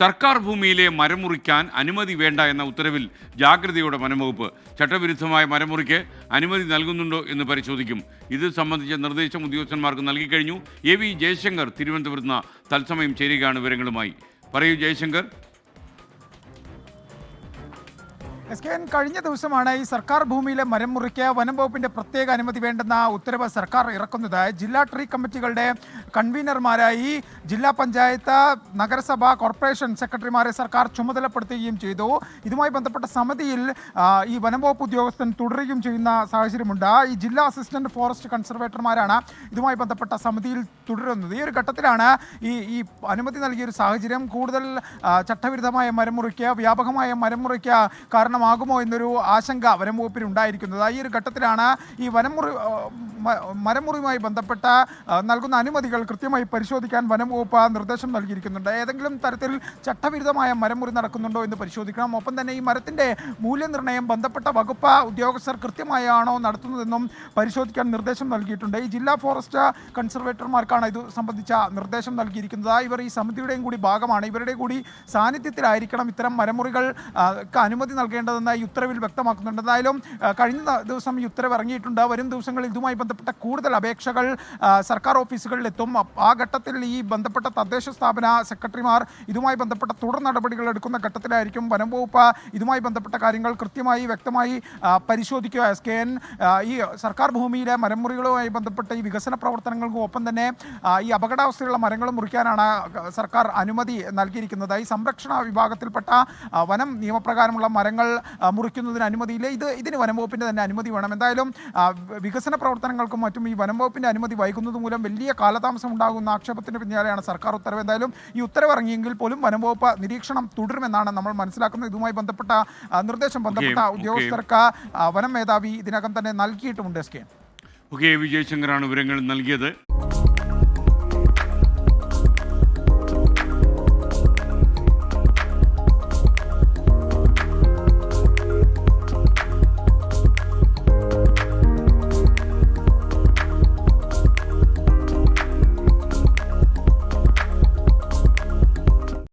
സർക്കാർ ഭൂമിയിലെ മരം മുറിക്കാൻ അനുമതി വേണ്ട എന്ന ഉത്തരവിൽ ജാഗ്രതയോടെ വനംവകുപ്പ്. ചട്ടവിരുദ്ധമായ മരം മുറിക്ക് അനുമതി നൽകുന്നുണ്ടോ എന്ന് പരിശോധിക്കും. ഇത് സംബന്ധിച്ച നിർദ്ദേശം ഉദ്യോഗസ്ഥന്മാർക്ക് നൽകിക്കഴിഞ്ഞു. AV ജയശങ്കർ തിരുവനന്തപുരത്ത് നിന്ന് തത്സമയം ചേരുകയാണ് വിവരങ്ങളുമായി. പറയൂ ജയശങ്കർ. കഴിഞ്ഞ ദിവസമാണ് ഈ സർക്കാർ ഭൂമിയിലെ മരം മുറിക്ക് വനം വകുപ്പിന്റെ പ്രത്യേക അനുമതി വേണ്ടെന്ന ഉത്തരവ് സർക്കാർ ഇറക്കുന്നത്. ജില്ലാ ട്രീ കമ്മിറ്റികളുടെ കൺവീനർമാരായി ജില്ലാ പഞ്ചായത്ത്, നഗരസഭ, കോർപ്പറേഷൻ സെക്രട്ടറിമാരെ സർക്കാർ ചുമതലപ്പെടുത്തുകയും ചെയ്തു. ഇതുമായി ബന്ധപ്പെട്ട സമിതിയിൽ ഈ വനം വകുപ്പ് ഉദ്യോഗസ്ഥൻ തുടരുകയും ചെയ്യുന്ന സാഹചര്യമുണ്ട്. ഈ ജില്ലാ അസിസ്റ്റന്റ് ഫോറസ്റ്റ് കൺസർവേറ്റർമാരാണ് ഇതുമായി ബന്ധപ്പെട്ട സമിതിയിൽ തുടരുന്നത്. ഈ ഒരു ഘട്ടത്തിലാണ് ഈ അനുമതി നൽകിയൊരു സാഹചര്യം. കൂടുതൽ ചട്ടവിരുദ്ധമായ മരം മുറിക്ക്, വ്യാപകമായ മരം മുറിക്ക് കാരണമാകുമോ എന്നൊരു ആശങ്ക വനം വകുപ്പിന് ഉണ്ടായിരിക്കുന്നത്. ഈ ഒരു ഘട്ടത്തിലാണ് ഈ മരമുറിയുമായി ബന്ധപ്പെട്ട നൽകുന്ന അനുമതികൾ കൃത്യമായി പരിശോധിക്കാൻ വനം വകുപ്പ് നിർദ്ദേശം നൽകിയിരിക്കുന്നുണ്ട്. ഏതെങ്കിലും തരത്തിൽ ചട്ടവിരുദ്ധമായ മരമുറി നടക്കുന്നുണ്ടോ എന്ന് പരിശോധിക്കണം. ഒപ്പം തന്നെ ഈ മരത്തിൻ്റെ മൂല്യനിർണ്ണയം ബന്ധപ്പെട്ട വകുപ്പ് ഉദ്യോഗസ്ഥർ കൃത്യമായാണോ നടത്തുന്നതെന്നും പരിശോധിക്കാൻ നിർദ്ദേശം നൽകിയിട്ടുണ്ട്. ഈ ജില്ലാ ഫോറസ്റ്റ് കൺസർവേറ്റർമാർക്കാണ് ഇത് സംബന്ധിച്ച നിർദ്ദേശം നൽകിയിരിക്കുന്നത്. ഇവർ ഈ സമിതിയുടെയും കൂടി ഭാഗമാണ്. ഇവരുടെ കൂടി സാന്നിധ്യത്തിലായിരിക്കണം ഇത്തരം മരമുറികൾ അനുമതി നൽകേണ്ടതെന്ന് ഈ ഉത്തരവിൽ വ്യക്തമാക്കുന്നുണ്ട്. എന്തായാലും കഴിഞ്ഞ ദിവസം ഈ ഉത്തരവ് ഇറങ്ങിയിട്ടുണ്ട്. വരും ദിവസങ്ങളിൽ ഇതുമായി ബന്ധപ്പെട്ട കൂടുതൽ അപേക്ഷകൾ സർക്കാർ ഓഫീസുകളിലെത്തും. ആ ഘട്ടത്തിൽ ഈ ബന്ധപ്പെട്ട തദ്ദേശ സ്ഥാപന സെക്രട്ടറിമാർ ഇതുമായി ബന്ധപ്പെട്ട തുടർ നടപടികൾ എടുക്കുന്ന ഘട്ടത്തിലായിരിക്കും വനം വകുപ്പ് ഇതുമായി ബന്ധപ്പെട്ട കാര്യങ്ങൾ കൃത്യമായി വ്യക്തമായി പരിശോധിക്കുക. ഈ സർക്കാർ ഭൂമിയിലെ മരമുറികളുമായി ബന്ധപ്പെട്ട ഈ വികസന പ്രവർത്തനങ്ങൾക്കും ഒപ്പം തന്നെ ഈ അപകടാവസ്ഥയുള്ള മരങ്ങൾ മുറിക്കാനാണ് സർക്കാർ അനുമതി നൽകിയിരിക്കുന്നത്. ഈ സംരക്ഷണ വിഭാഗത്തിൽപ്പെട്ട വനം നിയമപ്രകാരമുള്ള മരങ്ങൾ മുറിക്കുന്നതിന് അനുമതിയില്ല. ഇതിന് വനം വകുപ്പിൻ്റെ തന്നെ അനുമതി വേണം. എന്തായാലും വികസന പ്രവർത്തനങ്ങൾക്കും മറ്റും ഈ വനം വകുപ്പിൻ്റെ അനുമതി വൈകുന്നത് മൂലം വലിയ കാലതാമസം ഉണ്ടാകുന്ന ആക്ഷേപത്തിന് പിന്നാലെയാണ് സർക്കാർ ഉത്തരവ്. എന്തായാലും ഈ ഉത്തരവ് ഇറങ്ങിയെങ്കിൽ പോലും വനം വകുപ്പ് നിരീക്ഷണം തുടരുമെന്നാണ് നമ്മൾ മനസ്സിലാക്കുന്നത്. ഇതുമായി ബന്ധപ്പെട്ട നിർദ്ദേശം ബന്ധപ്പെട്ട ഉദ്യോഗസ്ഥർക്ക് വനം മേധാവി ഇതിനകം തന്നെ നൽകിയിട്ടുമുണ്ട്. വിജയശങ്കറാണ് വിവരങ്ങൾ നൽകിയത്.